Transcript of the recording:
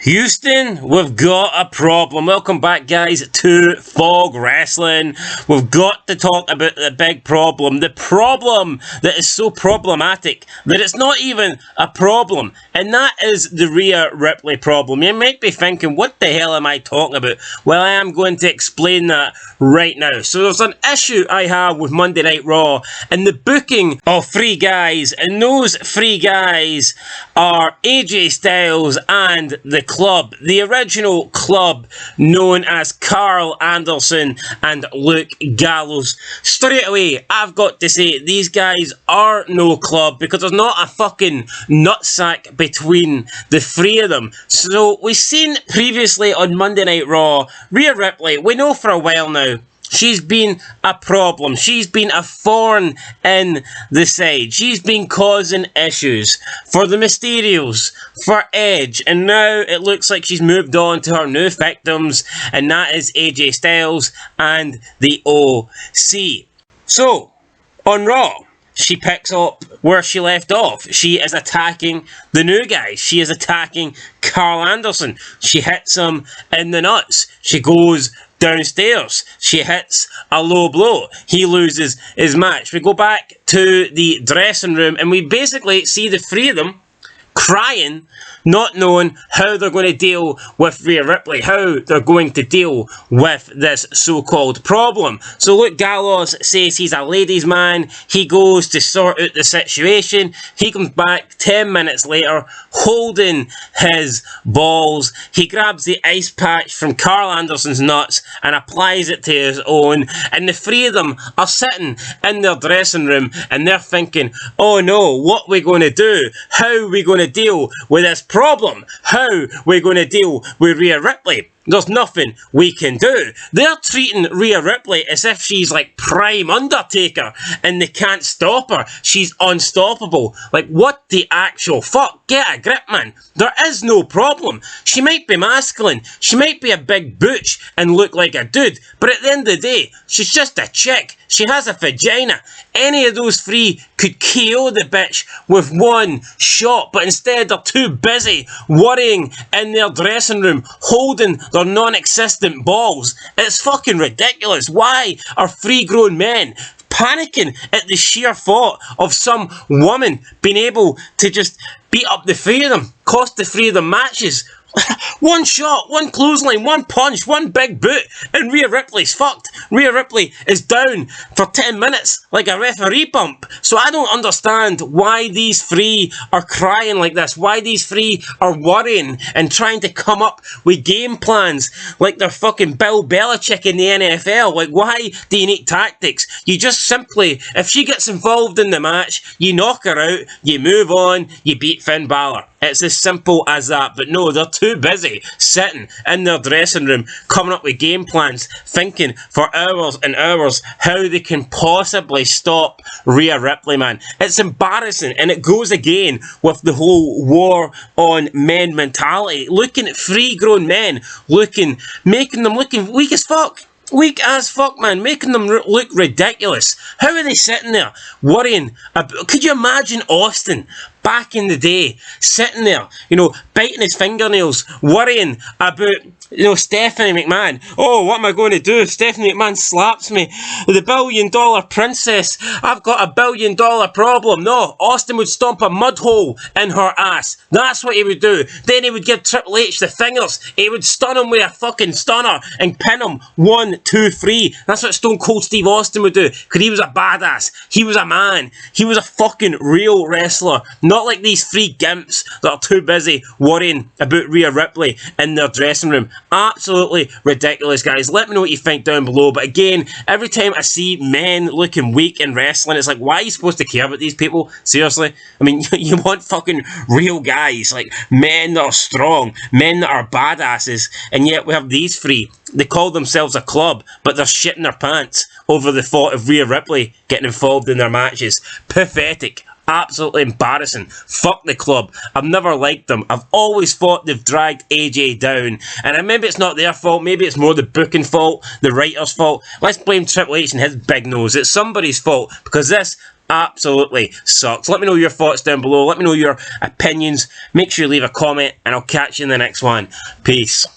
Houston, we've got a problem. Welcome back, guys, to Fog Wrestling. We've got to talk about the big problem. The problem that is so problematic that it's not even a problem. And that is the Rhea Ripley problem. You might be thinking, what the hell am I talking about? Well, I am going to explain that right now. So there's an issue I have with Monday Night Raw and the booking of three guys. And those three guys are AJ Styles and the Club, the original Club known as Carl Anderson and Luke Gallows. Straight away, I've got to say these guys are no Club because there's not a fucking nutsack between the three of them. So we've seen previously on Monday Night Raw, Rhea Ripley, we know for a while now, she's been a problem. She's been a thorn in the side. She's been causing issues for the Mysterios, for Edge, and now it looks like she's moved on to her new victims, and that is AJ Styles and the OC. So, on Raw, she picks up where she left off. She is attacking the new guy. She is attacking Carl Anderson. She hits him in the nuts. She goes downstairs. She hits a low blow. He loses his match. We go back to the dressing room and we basically see the three of them crying, not knowing how they're going to deal with Rhea Ripley, how they're going to deal with this so-called problem. So Luke Gallows says he's a ladies' man. He goes to sort out the situation. He comes back 10 minutes later holding his balls. He grabs the ice patch from Carl Anderson's nuts and applies it to his own. And the three of them are sitting in their dressing room and they're thinking, oh no, what are we going to do? How are we going to deal with this problem? How are we going to deal with Rhea Ripley? There's nothing we can do. They're treating Rhea Ripley as if she's like prime Undertaker and they can't stop her. She's unstoppable. Like, what the actual fuck? Get a grip, man. There is no problem. She might be masculine. She might be a big butch and look like a dude. But at the end of the day, she's just a chick. She has a vagina. Any of those three could KO the bitch with one shot. But instead, they're too busy worrying in their dressing room, holding their non-existent balls. It's fucking ridiculous. Why are three grown men panicking at the sheer thought of some woman being able to just beat up the three of them, cost the three of them matches? One shot, one clothesline, one punch, one big boot, and Rhea Ripley's fucked. Rhea Ripley is down for 10 minutes like a referee bump. So I don't understand why these three are crying like this, why these three are worrying and trying to come up with game plans like they're fucking Bill Belichick in the NFL. Like, why do you need tactics? You just simply, if she gets involved in the match, you knock her out, you move on, you beat Finn Balor. It's as simple as that. But no, they're too busy sitting in their dressing room, coming up with game plans, thinking for hours and hours how they can possibly stop Rhea Ripley, man. It's embarrassing, and it goes again with the whole war on men mentality. Looking at three grown men, making them looking weak as fuck. Weak as fuck, man, making them look ridiculous. How are they sitting there worrying about... Could you imagine Austin back in the day sitting there, biting his fingernails, worrying about, Stephanie McMahon? Oh, what am I going to do if Stephanie McMahon slaps me? The $1 billion princess. I've got a $1 billion problem. No, Austin would stomp a mud hole in her ass. That's what he would do. Then he would give Triple H the fingers. He would stun him with a fucking stunner and pin him 1, 2, 3. That's what Stone Cold Steve Austin would do, because he was a badass. He was a man. He was a fucking real wrestler. Not like these three gimps that are too busy worrying about Rhea Ripley in their dressing room. Absolutely ridiculous, guys. Let me know what you think down below. But again, every time I see men looking weak in wrestling, it's like, why are you supposed to care about these people? Seriously? I mean, you want fucking real guys, like men that are strong, men that are badasses, and yet we have these three. They call themselves a club, but they're shitting their pants over the thought of Rhea Ripley getting involved in their matches. Pathetic. Absolutely embarrassing. Fuck the Club. I've never liked them. I've always thought they've dragged AJ down. And maybe it's not their fault. Maybe it's more the booking fault, the writer's fault. Let's blame Triple H and his big nose. It's somebody's fault, because this absolutely sucks. Let me know your thoughts down below. Let me know your opinions. Make sure you leave a comment, and I'll catch you in the next one. Peace.